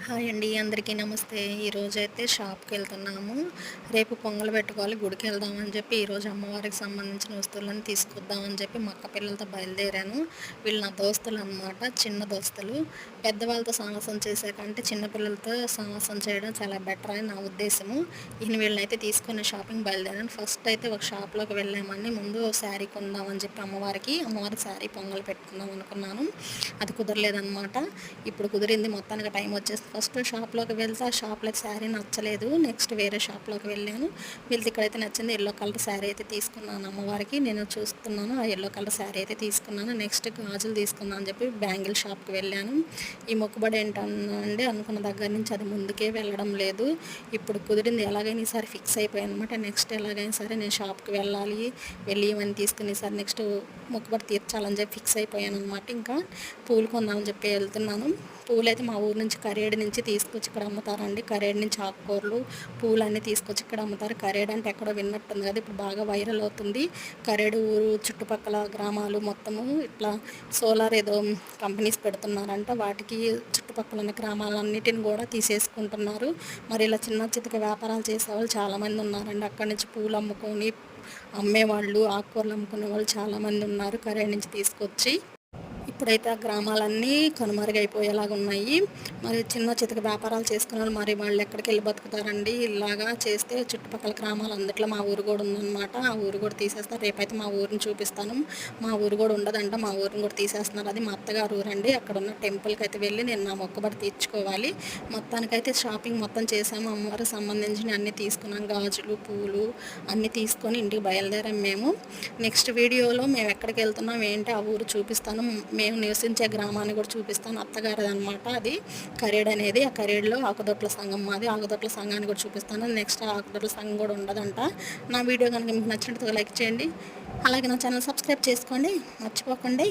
Hi అండి, అందరికీ నమస్తే. ఈరోజైతే షాప్కి వెళ్తున్నాము. రేపు పొంగల్ పెట్టుకోవాలి, గుడికి వెళ్దామని చెప్పి ఈరోజు అమ్మవారికి సంబంధించిన వస్తువులను తీసుకొద్దామని చెప్పి మా అక్క పిల్లలతో బయలుదేరాను. వీళ్ళు నా దోస్తులు అనమాట, చిన్న దోస్తులు. పెద్దవాళ్ళతో సాహసం చేసే కంటే చిన్నపిల్లలతో సాహసం చేయడం చాలా బెటర్ అని నా ఉద్దేశము. వీళ్ళనైతే తీసుకుని షాపింగ్ బయలుదేరాను. ఫస్ట్ అయితే ఒక షాప్లోకి వెళ్ళామని, ముందు శారీ కొందామని చెప్పి అమ్మవారికి శారీ పొంగల్ పెట్టుకుందాం అనుకున్నాను. అది కుదరలేదన్నమాట. ఇప్పుడు కుదిరింది, మొత్తానికి టైం వచ్చేసి ఫస్ట్ షాప్లోకి వెళ్తే ఆ షాప్లో శారీ నచ్చలేదు. నెక్స్ట్ వేరే షాప్లోకి వెళ్ళాను. వెళ్తే ఇక్కడైతే నచ్చింది, ఎల్లో కలర్ శారీ అయితే తీసుకున్నాను అమ్మవారికి. నేను చూస్తున్నాను, ఆ ఎల్లో కలర్ శారీ అయితే తీసుకున్నాను. నెక్స్ట్ గాజులు తీసుకుందాం అని చెప్పి బ్యాంగిల్ షాప్కి వెళ్ళాను. ఈ మొక్కుబడి ఏంటంటే అనుకున్న దగ్గర నుంచి అది ముందుకే వెళ్ళడం లేదు. ఇప్పుడు కుదిరింది, ఎలాగైనా ఈసారి ఫిక్స్ అయిపోయాను అనమాట. నెక్స్ట్ ఎలాగైనా సరే నేను షాప్కి వెళ్ళి ఇవన్నీ తీసుకుని ఈసారి నెక్స్ట్ మొక్కుబడి తీర్చాలని చెప్పి ఫిక్స్ అయిపోయాను అనమాట. ఇంకా పూలు కొందామని చెప్పి వెళ్తున్నాను. పూలు అయితే మా ఊరు నుంచి కరేడు నుంచి తీసుకొచ్చి ఇక్కడ అమ్ముతారండి. కరేడు నుంచి ఆకుకూరలు పూలు అన్నీ తీసుకొచ్చి ఇక్కడ అమ్ముతారు. కరేడు అంటే ఎక్కడో విన్నట్టుంది కదా, ఇప్పుడు బాగా వైరల్ అవుతుంది. కరేడు ఊరు చుట్టుపక్కల గ్రామాలు మొత్తము ఇట్లా సోలార్ ఏదో కంపెనీస్ పెడుతున్నారంట. వాటికి చుట్టుపక్కల ఉన్న గ్రామాలన్నిటిని కూడా తీసేసుకుంటున్నారు. మరి ఇలా చిన్న చితక వ్యాపారాలు చేసేవాళ్ళు చాలామంది ఉన్నారండి. అక్కడి నుంచి పూలు అమ్ముకొని అమ్మేవాళ్ళు, ఆకుకూరలు అమ్ముకునే వాళ్ళు చాలామంది ఉన్నారు కరేడు నుంచి తీసుకొచ్చి. ఇప్పుడైతే ఆ గ్రామాలన్నీ కనుమరుగైపోయేలాగా ఉన్నాయి. మరి చిన్న చితక వ్యాపారాలు చేసుకున్నారు, మరి వాళ్ళు ఎక్కడికి వెళ్ళి బతుకుతారండి? ఇలాగా చేస్తే చుట్టుపక్కల గ్రామాలు అందుట్లో మా ఊరు కూడా ఉందన్నమాట. ఆ ఊరు కూడా తీసేస్తారు. రేపైతే మా ఊరిని చూపిస్తాను. మా ఊరు కూడా ఉండదంట, మా ఊరిని కూడా తీసేస్తున్నారు. అది మా అత్తగారు ఊరండి. అక్కడ ఉన్న టెంపుల్కి అయితే వెళ్ళి నేను నా మొక్కుబడి తీర్చుకోవాలి. మొత్తానికైతే షాపింగ్ మొత్తం చేసాము. అమ్మవారికి సంబంధించిన అన్నీ తీసుకున్నాం, గాజులు పూలు అన్నీ తీసుకొని ఇంటికి బయలుదేరాం మేము. నెక్స్ట్ వీడియోలో మేము ఎక్కడికి వెళ్తున్నాం ఏంటి ఆ ఊరు చూపిస్తాను. మేము నివసించే గ్రామాన్ని కూడా చూపిస్తాను. అత్తగారిది అనమాట అది కరేడ్ అనేది. ఆ కరేడ్లో ఆకుదొట్ల సంఘం మాది. ఆకుదొట్ల సంఘాన్ని కూడా చూపిస్తాను. నెక్స్ట్ ఆకుదొట్ల సంఘం కూడా ఉండదంట. నా వీడియో కనుక మీకు నచ్చినట్టు లైక్ చేయండి, అలాగే నా ఛానల్ సబ్స్క్రైబ్ చేసుకోండి, మర్చిపోకండి.